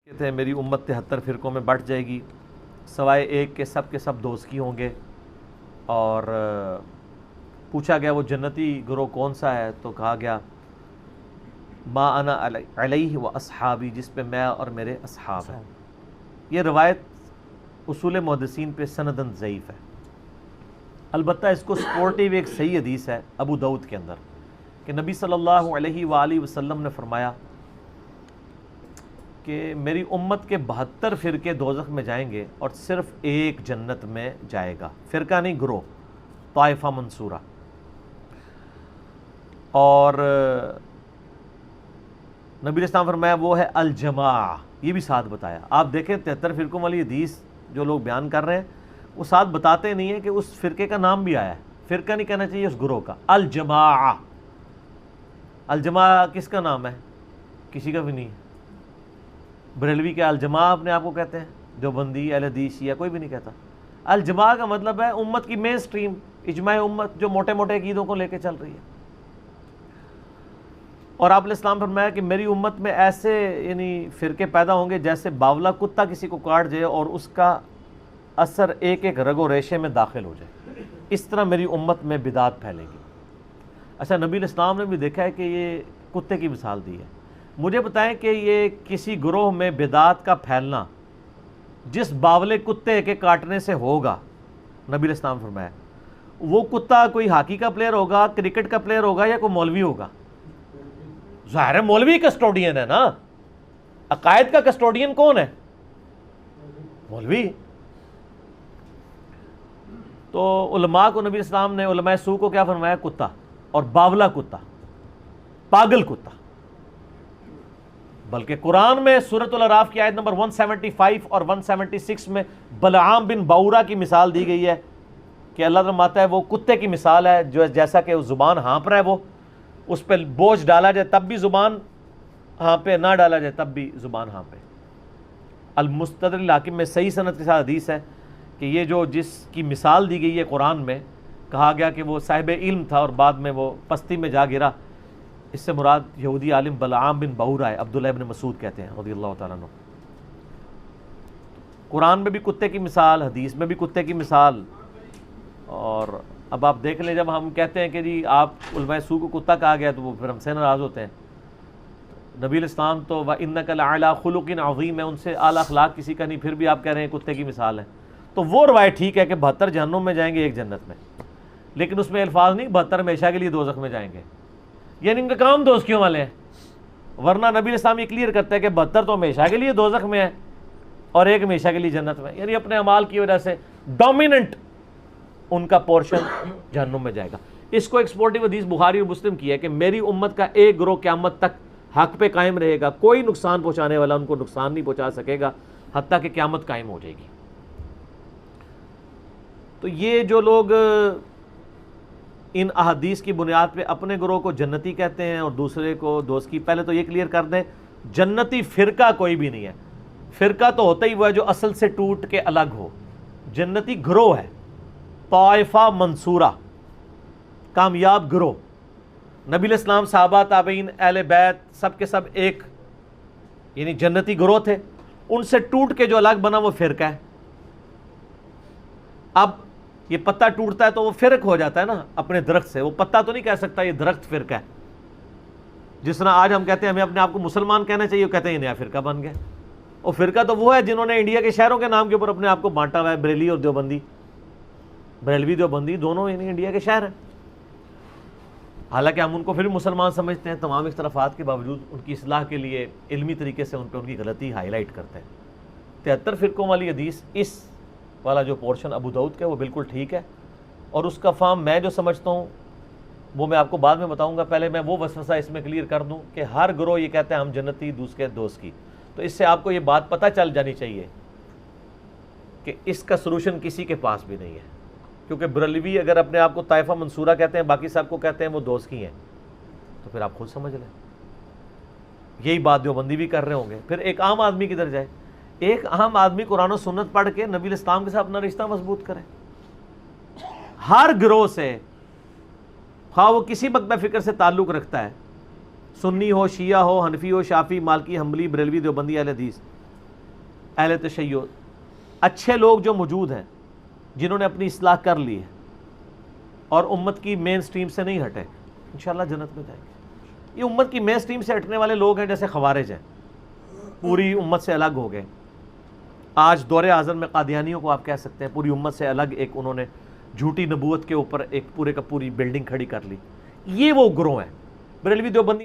کہتے ہیں میری امت 73 فرقوں میں بٹ جائے گی سوائے ایک کے سب دوزکی ہوں گے. اور پوچھا گیا وہ جنتی گروہ کون سا ہے تو کہا گیا ما انا علیہ و اصحابی، جس پہ میں اور میرے اصحاب ہیں. یہ روایت اصول محدثین پہ سندن ضعیف ہے. البتہ اس کو سپورٹیو ایک صحیح حدیث ہے ابو داؤد کے اندر کہ نبی صلی اللہ علیہ وآلہ وسلم نے فرمایا کہ میری امت کے 72 فرقے دوزخ میں جائیں گے اور صرف ایک جنت میں جائے گا. فرقہ نہیں، گروہ، طائفہ منصورہ. اور نبی علیہ السلام فرمایا وہ ہے الجماع. یہ بھی ساتھ بتایا. آپ دیکھیں 73 فرقوں والی حدیث جو لوگ بیان کر رہے ہیں وہ ساتھ بتاتے نہیں ہیں کہ اس فرقے کا نام بھی آیا ہے. فرقہ نہیں کہنا چاہیے اس گروہ کا، الجماع. الجماع کس کا نام ہے؟ کسی کا بھی نہیں. بریلوی کے الجماع اپنے آپ کو کہتے ہیں، جو بندی اہل حدیث شیعہ کوئی بھی نہیں کہتا. الجماع کا مطلب ہے امت کی مین سٹریم، اجماع امت جو موٹے موٹے عقیدوں کو لے کے چل رہی ہے. اور آپ علیہ السلام فرمایا کہ میری امت میں ایسے یعنی فرقے پیدا ہوں گے جیسے باولا کتا کسی کو کاٹ جائے اور اس کا اثر ایک ایک رگ و ریشے میں داخل ہو جائے. اس طرح میری امت میں بدعت پھیلے گی. اچھا، نبی علیہ السلام نے بھی دیکھا ہے کہ یہ کتے کی مثال دی ہے. مجھے بتائیں کہ یہ کسی گروہ میں بدعت کا پھیلنا جس باولے کتے کے کاٹنے سے ہوگا، نبی علیہ السلام فرمایا وہ کتا کوئی ہاکی کا پلیئر ہوگا، کرکٹ کا پلیئر ہوگا یا کوئی مولوی ہوگا؟ ظاہر ہے مولوی کسٹوڈین ہے نا. عقائد کا کسٹوڈین کون ہے؟ مولوی. تو علماء کو نبی اسلام نے، علماء سو کو کیا فرمایا؟ کتا. اور باولا کتا، پاگل کتا. بلکہ قرآن میں سورۃ الاعراف کی آیت نمبر 175 اور 176 میں بلعام بن باورا کی مثال دی گئی ہے کہ اللہ تعالیٰ فرماتا ہے وہ کتے کی مثال ہے جو جیسا کہ زبان ہانپ رہا ہے، وہ اس پہ بوجھ ڈالا جائے تب بھی زبان ہانپے، نہ ڈالا جائے تب بھی زبان ہانپے. المستدرک الحاکم میں صحیح سند کے ساتھ حدیث ہے کہ یہ جو جس کی مثال دی گئی ہے قرآن میں، کہا گیا کہ وہ صاحب علم تھا اور بعد میں وہ پستی میں جا گرا. اس سے مراد یہودی عالم بلعام بن باورا ہے. عبداللہ ابن مسعود کہتے ہیں رضی اللہ تعالیٰ عنہ. قرآن میں بھی کتے کی مثال، حدیث میں بھی کتے کی مثال. اور اب آپ دیکھ لیں جب ہم کہتے ہیں کہ جی آپ علماء سو کو کتا کہا گیا تو وہ پھر ہم سے ناراض ہوتے ہیں. نبی علیہ السلام تو وَإِنَّكَ لَعَلَىٰ خُلُقٍ عَظِيمٍ ہے، ان سے اعلیٰ اخلاق کسی کا نہیں، پھر بھی آپ کہہ رہے ہیں کتے کی مثال ہے. تو وہ روایت ٹھیک ہے کہ 72 جہنم میں جائیں گے ایک جنت میں، لیکن اس میں الفاظ نہیں 72 ہمیشہ کے لیے دوزخ میں جائیں گے، یعنی ان کا کام دوزکیوں والے ہیں. ورنہ نبی علیہ السلام یہ کلیئر کرتا ہے کہ 72 تو ہمیشہ کے لیے دوزخ میں ہے اور ایک ہمیشہ کے لیے جنت میں، یعنی اپنے اعمال کی وجہ سے ڈومیننٹ ان کا پورشن جہنم میں جائے گا. اس کو ایک سپورٹیو حدیث بخاری اور مسلم کی ہے کہ میری امت کا ایک گروہ قیامت تک حق پہ قائم رہے گا، کوئی نقصان پہنچانے والا ان کو نقصان نہیں پہنچا سکے گا حتیٰ کہ قیامت قائم ہو جائے گی. تو یہ جو لوگ ان احادیث کی بنیاد پہ اپنے گروہ کو جنتی کہتے ہیں اور دوسرے کو دوزکی، پہلے تو یہ کلیئر کر دیں جنتی فرقہ کوئی بھی نہیں ہے. فرقہ تو ہوتا ہی وہ ہے جو اصل سے ٹوٹ کے الگ ہو. جنتی گروہ ہے، طائفہ منصورہ، کامیاب گروہ. نبی علیہ السلام، صحابہ، تابعین، اہل بیت سب کے سب ایک یعنی جنتی گروہ تھے. ان سے ٹوٹ کے جو الگ بنا وہ فرقہ ہے. اب یہ پتہ ٹوٹتا ہے تو وہ فرق ہو جاتا ہے نا اپنے درخت سے. وہ پتہ تو نہیں کہہ سکتا یہ درخت فرقہ ہے. جس طرح آج ہم کہتے ہیں ہمیں اپنے آپ کو مسلمان کہنا چاہیے، وہ کہتے ہیں یہ نیا فرقہ بن گیا. اور فرقہ تو وہ ہے جنہوں نے انڈیا کے شہروں کے نام کے اوپر اپنے آپ کو بانٹا ہوا ہے. بریلی اور دیوبندی، بریلوی دیوبندی دونوں یعنی انڈیا کے شہر ہیں. حالانکہ ہم ان کو پھر مسلمان سمجھتے ہیں، تمام اختلافات کے باوجود ان کی اصلاح کے لیے علمی طریقے سے ان پہ ان کی غلطی ہائی لائٹ کرتے ہیں. 73 فرقوں والی حدیث اس والا جو پورشن ابو داؤد کا وہ بالکل ٹھیک ہے. اور اس کا فہم میں جو سمجھتا ہوں وہ میں آپ کو بعد میں بتاؤں گا. پہلے میں وہ وسوسہ اس میں کلیئر کر دوں کہ ہر گروہ یہ کہتے ہیں ہم جنتی، دوسرے دوزکی. تو اس سے آپ کو یہ بات پتہ چل جانی چاہیے کہ اس کا سلوشن کسی کے پاس بھی نہیں ہے. کیونکہ بریلوی اگر اپنے آپ کو طائفہ منصورہ کہتے ہیں، باقی سب کو کہتے ہیں وہ دوزکی ہیں، تو پھر آپ خود سمجھ لیں. یہی بات دیوبندی بھی کر رہے ہوں گے. پھر ایک عام آدمی کدھر جائے؟ ایک عام آدمی قرآن و سنت پڑھ کے نبی علیہ السلام کے ساتھ اپنا رشتہ مضبوط کرے. ہر گروہ سے، خواہ وہ کسی مکتب فکر سے تعلق رکھتا ہے، سنی ہو، شیعہ ہو، حنفی ہو، شافعی، مالکی، حنبلی، بریلوی، دیوبندی، اہل حدیث، اہل تشیع اچھے لوگ جو موجود ہیں جنہوں نے اپنی اصلاح کر لی ہے اور امت کی مین سٹریم سے نہیں ہٹے، انشاءاللہ جنت میں جائیں گے۔ یہ امت کی مین سٹریم سے ہٹنے والے لوگ ہیں جیسے خوارج ہیں، پوری امت سے الگ ہو گئے۔ آج دور اعظم میں قادیانیوں کو آپ کہہ سکتے ہیں پوری امت سے الگ، ایک انہوں نے جھوٹی نبوت کے اوپر ایک پورے کا پوری بلڈنگ کھڑی کر لی۔ یہ وہ گروہ ہیں۔ بریلوی دیوبندی